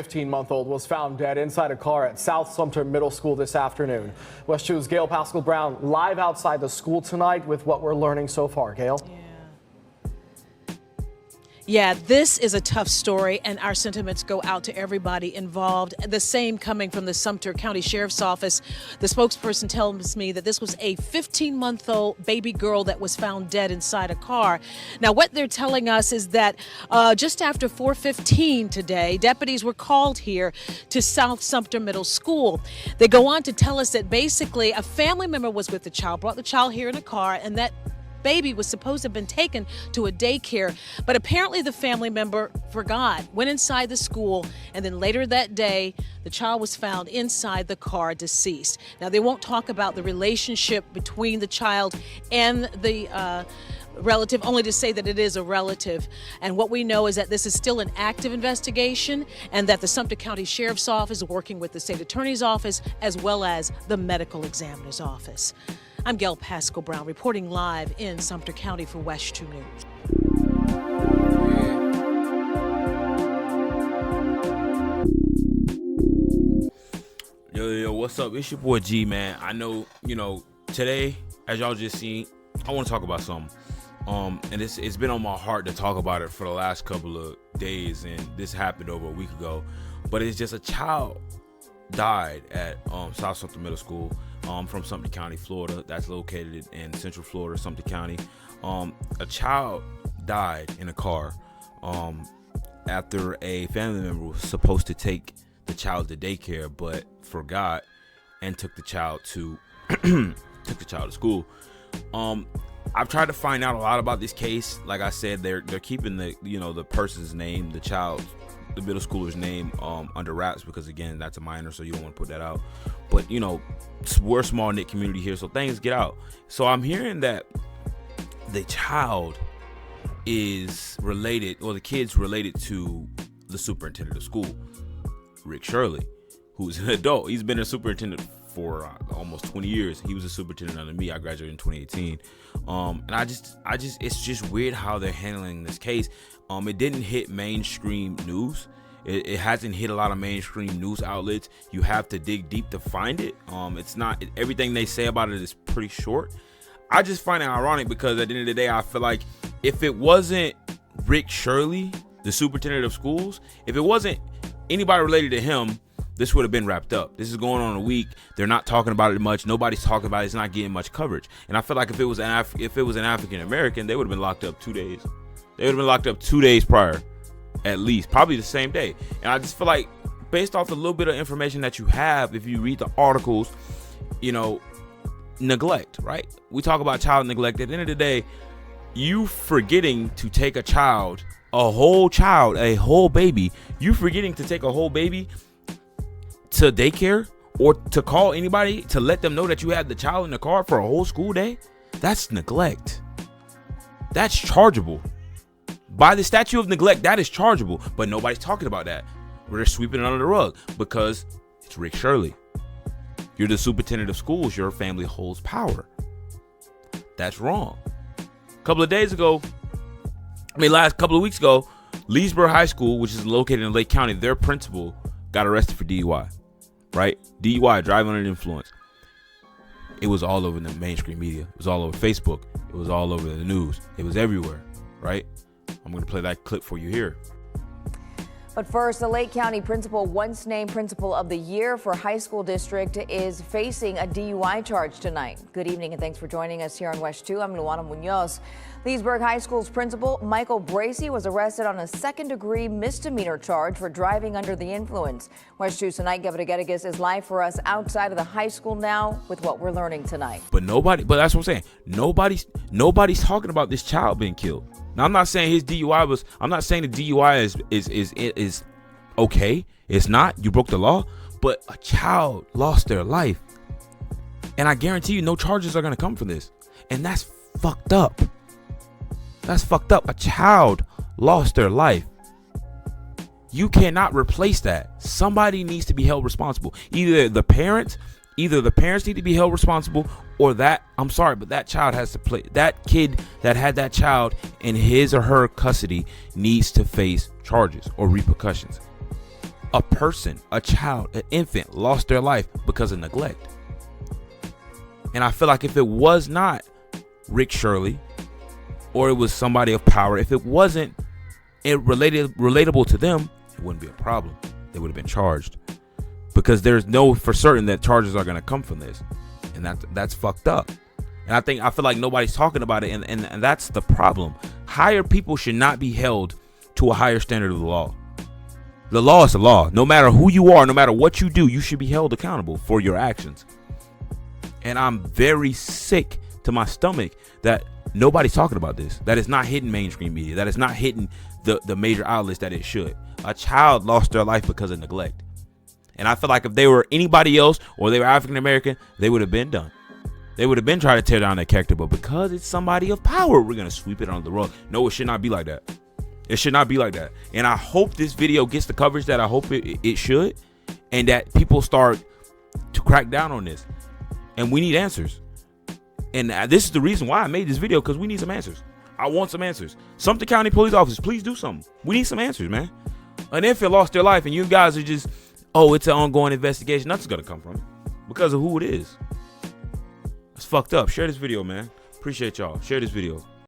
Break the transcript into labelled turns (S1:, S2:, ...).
S1: 15-month-old was found dead inside a car at South Sumter Middle School this afternoon. West 2's Gail Pascal Brown live outside the school tonight with what we're learning so far. Gail?
S2: Yeah, this is a tough story, and our sentiments go out to everybody involved. The same coming from the Sumter County Sheriff's Office. The spokesperson tells me that this was a 15-month-old baby girl that was found dead inside a car. Now, what they're telling us is that just after 4:15 today, deputies were called here to South Sumter Middle School. They go on to tell us that basically a family member was with the child, brought the child here in a car, and that baby was supposed to have been taken to a daycare, but apparently the family member forgot, went inside the school, and then later that day, the child was found inside the car deceased. Now, they won't talk about the relationship between the child and the relative, only to say that it is a relative. And what we know is that this is still an active investigation and that the Sumter County Sheriff's Office is working with the State Attorney's Office as well as the Medical Examiner's Office. I'm Gail Pascal Brown reporting live in Sumter County for West 2 News.
S3: Yo, what's up? It's your boy G, man. I know, today, as y'all just seen, I want to talk about something. And it's been on my heart to talk about it for the last couple of days, and this happened over a week ago. But it's just a child died at South Sumter Middle School from Sumter County, Florida. That's located in Central Florida, Sumter County. A child died in a car after a family member was supposed to take the child to daycare, but forgot and took the child to school. I've tried to find out a lot about this case. Like I said, they're keeping the person's name, the middle schooler's name under wraps because, again, that's a minor, so you don't want to put that out. But we're a small knit community here, so things get out. So I'm hearing that the child is related, or the kid's related to the superintendent of school, Rick Shirley, who's an adult. He's been a superintendent for almost 20 years. He was a superintendent under me. I graduated in 2018. And I just, it's just weird how they're handling this case. It didn't hit mainstream news. It hasn't hit a lot of mainstream news outlets. You have to dig deep to find it. It's not, everything they say about it is pretty short. I just find it ironic because at the end of the day, I feel like if it wasn't Rick Shirley, the superintendent of schools, if it wasn't anybody related to him, this would have been wrapped up. This is going on a week. They're not talking about it much. Nobody's talking about it. It's not getting much coverage. And I feel like if it was an African American, they would have been locked up 2 days. They would have been locked up 2 days prior, at least, probably the same day. And I just feel like, based off the little bit of information that you have, if you read the articles, neglect, right? We talk about child neglect. At the end of the day, you forgetting to take a whole baby, you forgetting to take a whole baby to daycare or to call anybody to let them know that you had the child in the car for a whole school day, that's neglect. That's chargeable. By the statute of neglect, that is chargeable. But nobody's talking about that. We're sweeping it under the rug because it's Rick Shirley. You're the superintendent of schools. Your family holds power. That's wrong. A couple of weeks ago, Leesburg High School, which is located in Lake County, their principal got arrested for DUI. Right? DUI, driving under the influence. It was all over the mainstream media. It was all over Facebook. It was all over the news. It was everywhere. Right? I'm going to play that clip for you here.
S4: But first, the Lake County principal, once named Principal of the Year for High School District, is facing a DUI charge tonight. Good evening and thanks for joining us here on West 2. I'm Luana Munoz. Leesburg High School's principal, Michael Bracey, was arrested on a second-degree misdemeanor charge for driving under the influence. West 2 tonight, Gabriel Geddes is live for us outside of the high school now with what we're learning tonight.
S3: But that's what I'm saying. Nobody's talking about this child being killed. Now, I'm not saying his DUI I'm not saying the DUI is okay. It's not. You broke the law. But a child lost their life. And I guarantee you no charges are going to come for this. And that's fucked up. That's fucked up. A child lost their life. You cannot replace that. Somebody needs to be held responsible. Either the parents need to be held responsible, or that child has to play. That kid that had that child in his or her custody needs to face charges or repercussions. a person, a child, an infant lost their life because of neglect. And I feel like if it was not Rick Shirley or it was somebody of power, if it wasn't relatable to them, it wouldn't be a problem. They would have been charged, because there's no for certain that charges are going to come from this, and that's fucked up. And I feel like nobody's talking about it, and that's the problem. Higher people should not be held to a higher standard of the law. The law is the law. No matter who you are, no matter what you do, you should be held accountable for your actions. And I'm very sick to my stomach that nobody's talking about this, that it's not hitting mainstream media, that it's not hitting the major outlets that it should. A child lost their life because of neglect. And I feel like if they were anybody else or they were African American, they would have been done. They would have been trying to tear down that character, but because it's somebody of power, we're going to sweep it under the rug. No, it should not be like that. It should not be like that. And I hope this video gets the coverage that I hope it should, and that people start to crack down on this. And we need answers. And this is the reason why I made this video, because we need some answers. I want some answers. Sumter County police officers, please do something. We need some answers, man. An infant lost their life, and you guys are just, oh, it's an ongoing investigation. Nothing's going to come from it because of who it is. It's fucked up. Share this video, man. Appreciate y'all. Share this video.